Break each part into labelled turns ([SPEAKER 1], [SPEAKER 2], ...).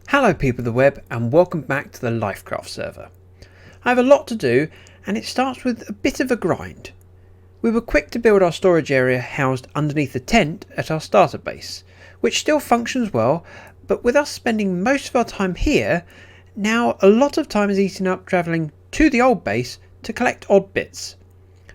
[SPEAKER 1] Hello people of the web and welcome back to the Lyfcraft server. I have a lot to do and it starts with a bit of a grind. We were quick to build our storage area housed underneath the tent at our starter base, which still functions well, but with us spending most of our time here, now a lot of time is eaten up travelling to the old base to collect odd bits.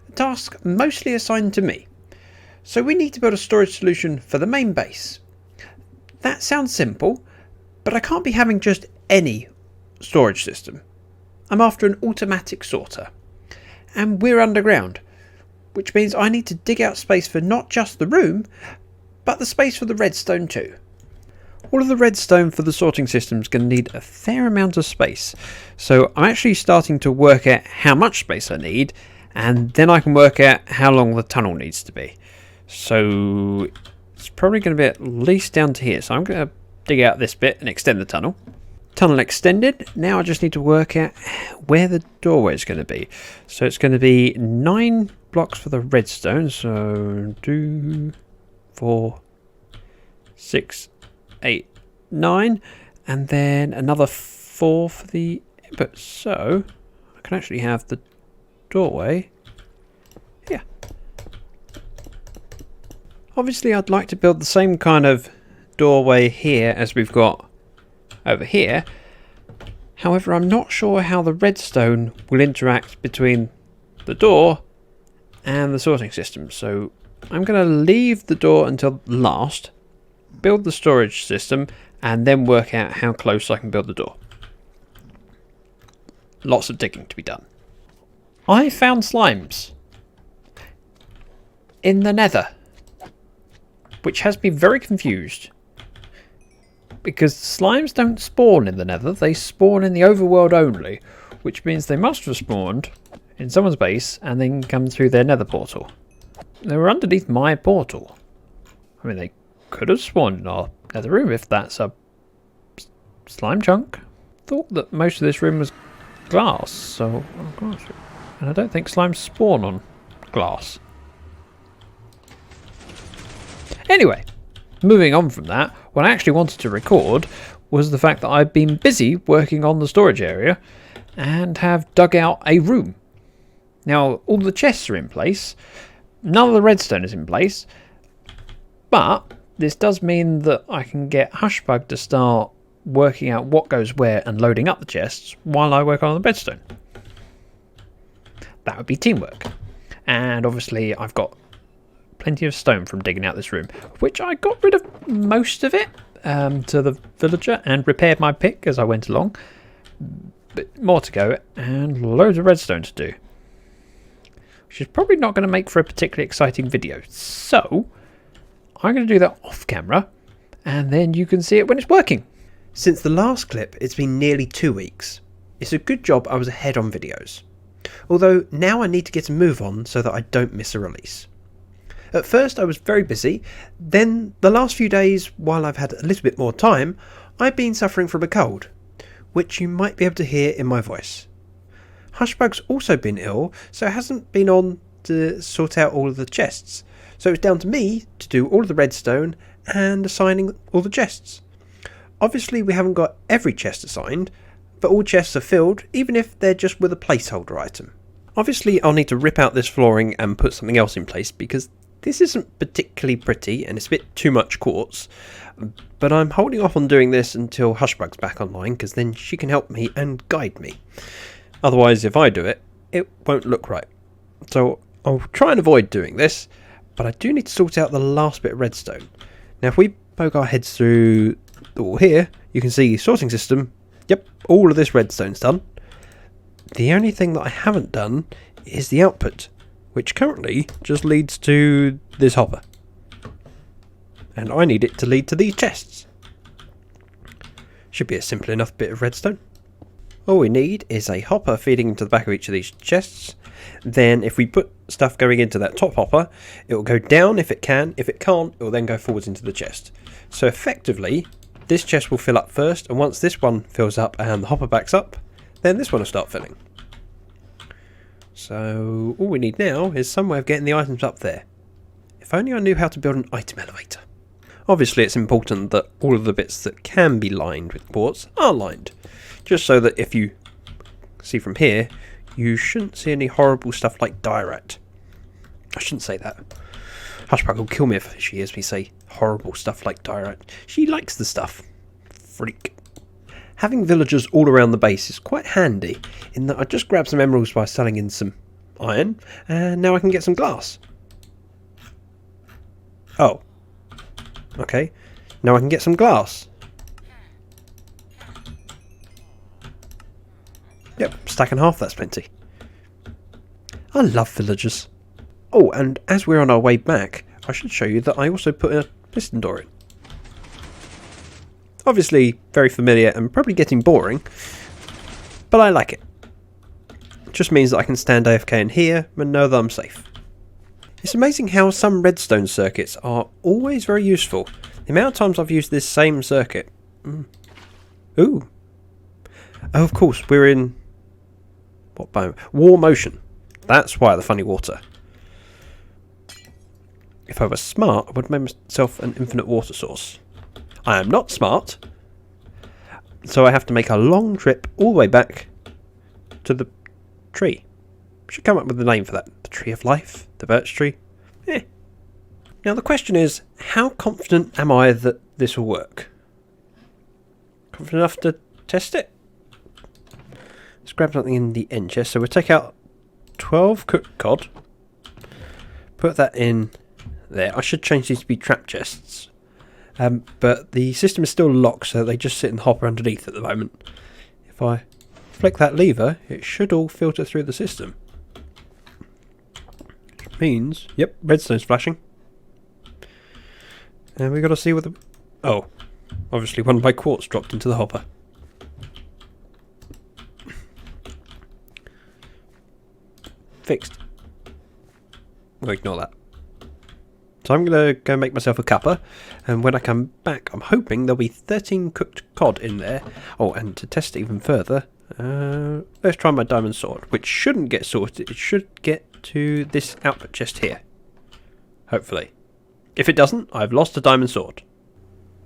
[SPEAKER 1] A task mostly assigned to me. So we need to build a storage solution for the main base. That sounds simple, but I can't be having just any storage system. I'm after an automatic sorter. And we're underground, which means I need to dig out space for not just the room, but the space for the redstone too. All of the redstone for the sorting system is going to need a fair amount of space. So I'm actually starting to work out how much space I need, and then I can work out how long the tunnel needs to be. So it's probably going to be at least down to here. So I'm going to dig out this bit and extend the tunnel. Tunnel extended. Now I just need to work out where the doorway is going to be. So it's going to be 9 blocks for the redstone. So 2, 4, 6, 8, 9. And then another 4 for the input. So I can actually have the doorway here. Obviously I'd like to build the same kind of doorway here as we've got over here. However, I'm not sure how the redstone will interact between the door and the sorting system. So I'm going to leave the door until last, build the storage system, and then work out how close I can build the door. Lots of digging to be done. I found slimes in the nether, which has me very confused, because slimes don't spawn in the nether, they spawn in the overworld only, which means they must have spawned in someone's base and then come through their nether portal. They were underneath my portal. I mean, they could have spawned in our nether room if that's a slime chunk. Thought that most of this room was glass, so and I don't think slimes spawn on glass. Anyway, moving on from that, what I actually wanted to record was the fact that I've been busy working on the storage area and have dug out a room. Now, all the chests are in place, none of the redstone is in place, but this does mean that I can get Hushbug to start working out what goes where and loading up the chests while I work on the redstone. That would be teamwork. And obviously I've got plenty of stone from digging out this room, which I got rid of most of it to the villager and repaired my pick as I went along. But more to go and loads of redstone to do, which is probably not going to make for a particularly exciting video. So I'm going to do that off camera and then you can see it when it's working.
[SPEAKER 2] Since the last clip, it's been nearly 2 weeks. It's a good job I was ahead on videos. Although now I need to get a move on so that I don't miss a release. At first I was very busy, then the last few days, while I've had a little bit more time, I've been suffering from a cold, which you might be able to hear in my voice. Hushbug's also been ill, so hasn't been on to sort out all of the chests, so it's down to me to do all of the redstone and assigning all the chests. Obviously we haven't got every chest assigned, but all chests are filled, even if they're just with a placeholder item. Obviously I'll need to rip out this flooring and put something else in place because this isn't particularly pretty and it's a bit too much quartz, but I'm holding off on doing this until Hushbug's back online because then she can help me and guide me. Otherwise, if I do it, it won't look right. So I'll try and avoid doing this, but I do need to sort out the last bit of redstone. Now if we poke our heads through the wall here, you can see sorting system. Yep, all of this redstone's done. The only thing that I haven't done is the output, which currently just leads to this hopper. And I need it to lead to these chests. Should be a simple enough bit of redstone. All we need is a hopper feeding into the back of each of these chests. Then if we put stuff going into that top hopper, it will go down if it can. If it can't, it will then go forwards into the chest. So effectively, this chest will fill up first, and once this one fills up and the hopper backs up, then this one will start filling. So all we need now is some way of getting the items up there. If only I knew how to build an item elevator. Obviously it's important that all of the bits that can be lined with quartz are lined, just so that if you see from here, you shouldn't see any horrible stuff like diorite. I shouldn't say that. Hushbug will kill me if she hears me say horrible stuff like diorite. She likes the stuff. Freak. Having villagers all around the base is quite handy, in that I just grabbed some emeralds by selling in some iron, and now I can get some glass. Oh. Okay. Now I can get some glass. Yep, stack and half, that's plenty. I love villagers. Oh, and as we're on our way back, I should show you that I also put a piston door in. Obviously, very familiar and probably getting boring, but I like it. It just means that I can stand AFK in here and know that I'm safe. It's amazing how some redstone circuits are always very useful. The amount of times I've used this same circuit. Ooh. Oh, of course, we're in... what biome? War motion. That's why the funny water. If I was smart, I would make myself an infinite water source. I am not smart, so I have to make a long trip all the way back to the tree. Should come up with a name for that. The tree of life? The birch tree? Now the question is, how confident am I that this will work? Confident enough to test it? Let's grab something in the end chest. So we'll take out 12 cooked cod. Put that in there. I should change these to be trap chests. But the system is still locked, so they just sit in the hopper underneath at the moment. If I flick that lever, it should all filter through the system. Which means, yep, redstone's flashing. And we got to see what the... oh, obviously one of my quartz dropped into the hopper. Fixed. We'll ignore that. So I'm going to go make myself a cuppa, and when I come back I'm hoping there'll be 13 cooked cod in there. Oh, and to test it even further, let's try my diamond sword, which shouldn't get sorted. It should get to this output chest here. Hopefully. If it doesn't, I've lost a diamond sword.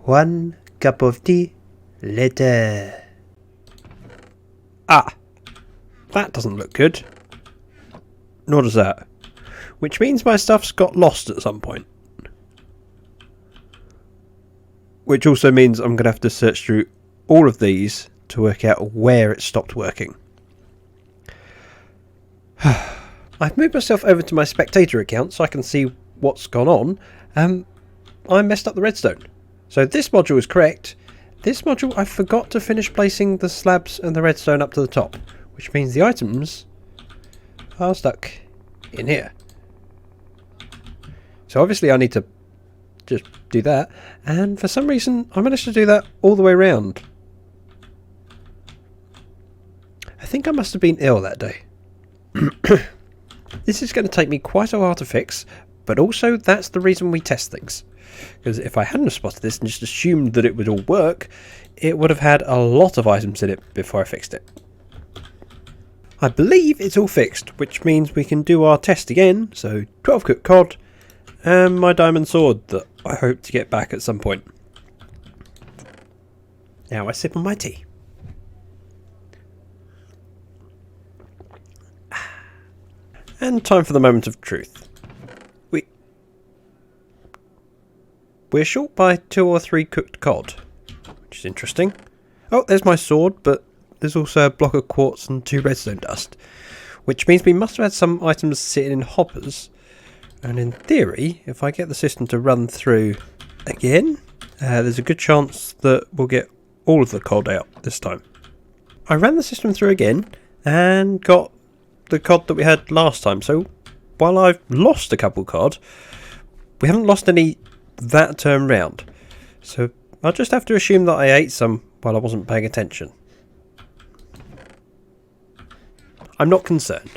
[SPEAKER 2] 1 cup of tea later. Ah! That doesn't look good. Nor does that. Which means my stuff's got lost at some point. Which also means I'm going to have to search through all of these to work out where it stopped working. I've moved myself over to my spectator account so I can see what's gone on. I messed up the redstone. So this module is correct. This module, I forgot to finish placing the slabs and the redstone up to the top. Which means the items are stuck in here. So obviously I need to just do that, and for some reason I managed to do that all the way around. I think I must have been ill that day. This is going to take me quite a while to fix, but also that's the reason we test things. Because if I hadn't have spotted this and just assumed that it would all work, it would have had a lot of items in it before I fixed it. I believe it's all fixed, which means we can do our test again. So 12 cooked cod and my diamond sword that I hope to get back at some point. Now I sip on my tea. And time for the moment of truth. We're short by 2 or 3 cooked cod, which is interesting. Oh, there's my sword, but there's also a block of quartz and 2 redstone dust, which means we must have had some items sitting in hoppers. And in theory, if I get the system to run through again, there's a good chance that we'll get all of the cod out this time. I ran the system through again and got the cod that we had last time. So while I've lost a couple cod, we haven't lost any that turn round. So I'll just have to assume that I ate some while I wasn't paying attention. I'm not concerned.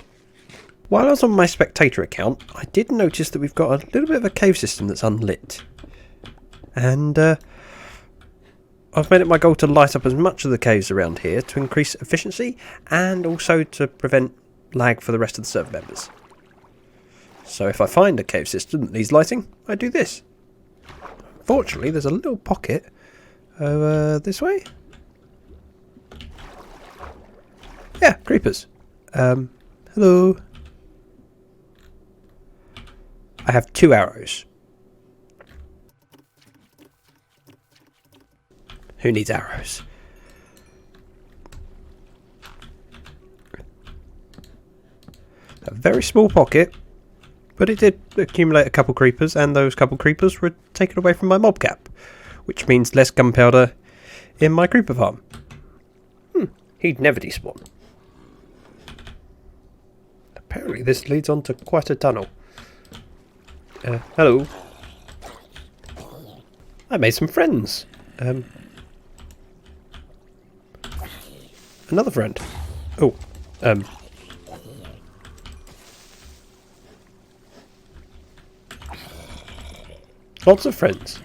[SPEAKER 2] While I was on my spectator account, I did notice that we've got a little bit of a cave system that's unlit. And I've made it my goal to light up as much of the caves around here to increase efficiency and also to prevent lag for the rest of the server members. So if I find a cave system that needs lighting, I do this. Fortunately, there's a little pocket over this way. Yeah, creepers. Hello. I have 2 arrows. Who needs arrows? A very small pocket, but it did accumulate a couple creepers, and those couple creepers were taken away from my mob cap, which means less gunpowder in my creeper farm. He'd never despawn. Apparently this leads on to quite a tunnel. Hello. I made some friends. Another friend. Oh, lots of friends.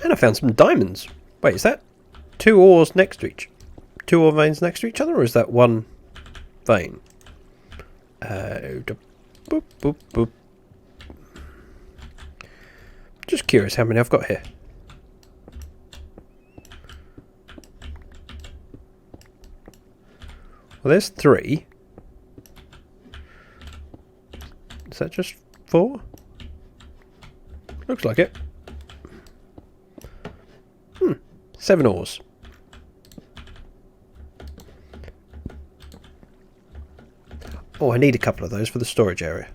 [SPEAKER 2] And I found some diamonds. Wait, is that 2 ores next to each? 2 ore veins next to each other, or is that one vein? Boop, boop, boop. Just curious how many I've got here. Well, there's 3. Is that just 4? Looks like it. 7 ores. Oh, I need a couple of those for the storage area.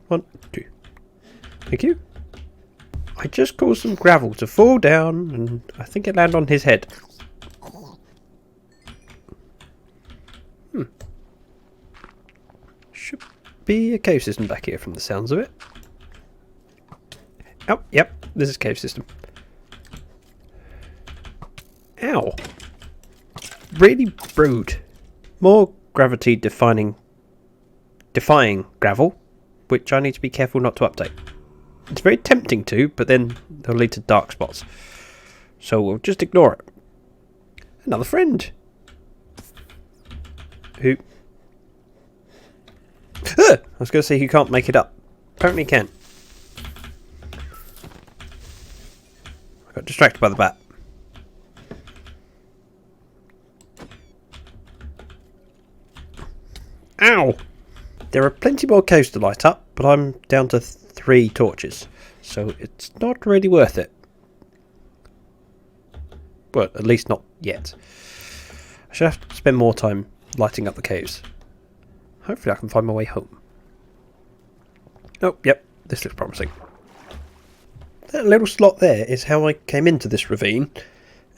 [SPEAKER 2] 1, 2. Thank you. I just caused some gravel to fall down, and I think it landed on his head. Should be a cave system back here from the sounds of it. Oh, yep, this is cave system. Ow. Really rude. More gravity defying gravel, which I need to be careful not to update. It's very tempting to, but then they'll lead to dark spots. So we'll just ignore it. Another friend. Who? I was going to say he can't make it up. Apparently he can. I got distracted by the bat. Ow! There are plenty more caves to light up, but I'm down to 3 torches, so it's not really worth it. Well, at least not yet. I should have to spend more time lighting up the caves. Hopefully I can find my way home. Oh, yep, this looks promising. That little slot there is how I came into this ravine,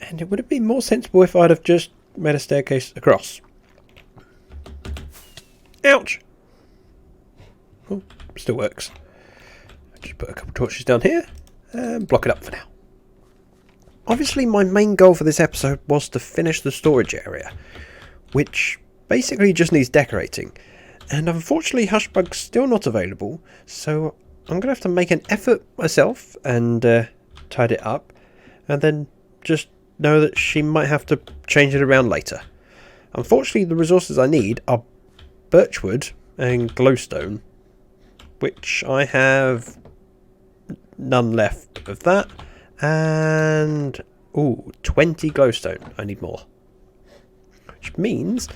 [SPEAKER 2] and it would have been more sensible if I'd have just made a staircase across. Ouch! Oh, still works. Just put a couple of torches down here and block it up for now. Obviously my main goal for this episode was to finish the storage area, which basically just needs decorating, and unfortunately Hushbug's still not available, so I'm going to have to make an effort myself and tidy it up, and then just know that she might have to change it around later. Unfortunately the resources I need are birchwood and glowstone, which I have none left of that, and 20 glowstone. I need more, which means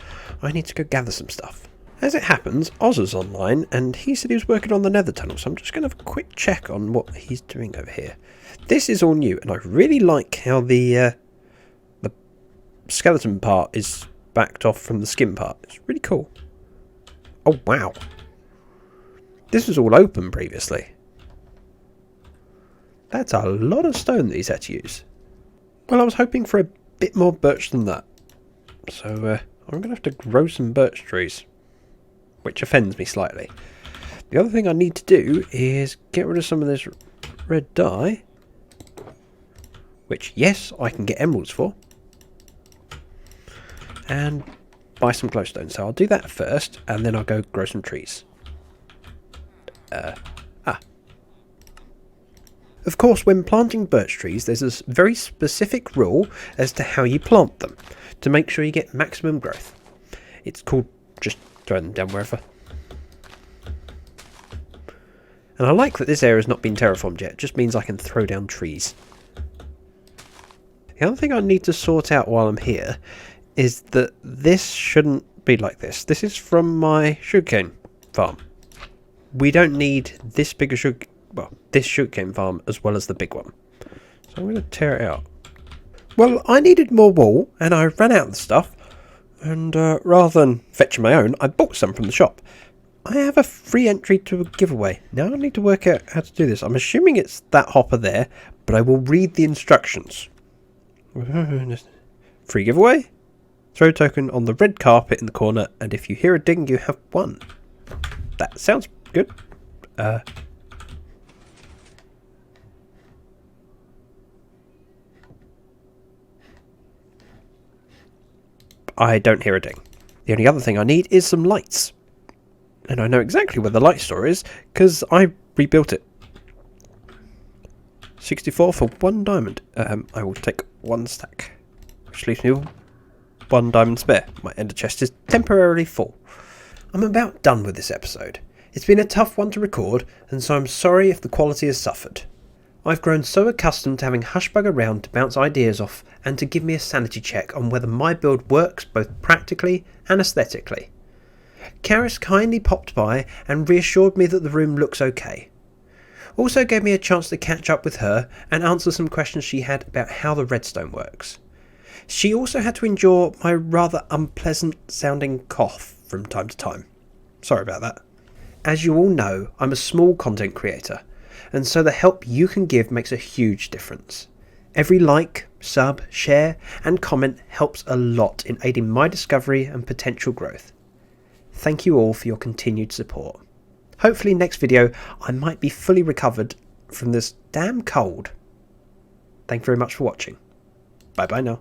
[SPEAKER 2] I need to go gather some stuff. As it happens, Oz is online, and he said he was working on the nether tunnel, so I'm just going to have a quick check on what he's doing over here. This is all new, and I really like how the skeleton part is backed off from the skin part. It's really cool. Oh wow, this was all open previously. That's a lot of stone that he's had to use. Well, I was hoping for a bit more birch than that, so I'm going to have to grow some birch trees, which offends me slightly. The other thing I need to do is get rid of some of this red dye, which, yes, I can get emeralds for, and buy some glowstone. So I'll do that first, and then I'll go grow some trees. Of course, when planting birch trees, there's a very specific rule as to how you plant them to make sure you get maximum growth. It's called just throwing them down wherever. And I like that this area has not been terraformed yet. It just means I can throw down trees. The other thing I need to sort out while I'm here is that this shouldn't be like this. This is from my sugarcane farm. We don't need this bigger this sugarcane farm as well as the big one. So I'm going to tear it out. Well, I needed more wool and I ran out of the stuff. And rather than fetching my own, I bought some from the shop. I have a free entry to a giveaway. Now I need to work out how to do this. I'm assuming it's that hopper there, but I will read the instructions. Free giveaway. Throw a token on the red carpet in the corner, and if you hear a ding, you have won. That sounds good. I don't hear a ding. The only other thing I need is some lights. And I know exactly where the light store is, because I rebuilt it. 64 for 1 diamond. I will take 1 stack. Which leaves me with 1 diamond spare. My ender chest is temporarily full. I'm about done with this episode. It's been a tough one to record, and so I'm sorry if the quality has suffered. I've grown so accustomed to having Hushbug around to bounce ideas off and to give me a sanity check on whether my build works both practically and aesthetically. Karis kindly popped by and reassured me that the room looks okay. Also gave me a chance to catch up with her and answer some questions she had about how the redstone works. She also had to endure my rather unpleasant sounding cough from time to time. Sorry about that. As you all know, I'm a small content creator, and so the help you can give makes a huge difference. Every like, sub, share and comment helps a lot in aiding my discovery and potential growth. Thank you all for your continued support. Hopefully next video I might be fully recovered from this damn cold. Thank you very much for watching. Bye bye now.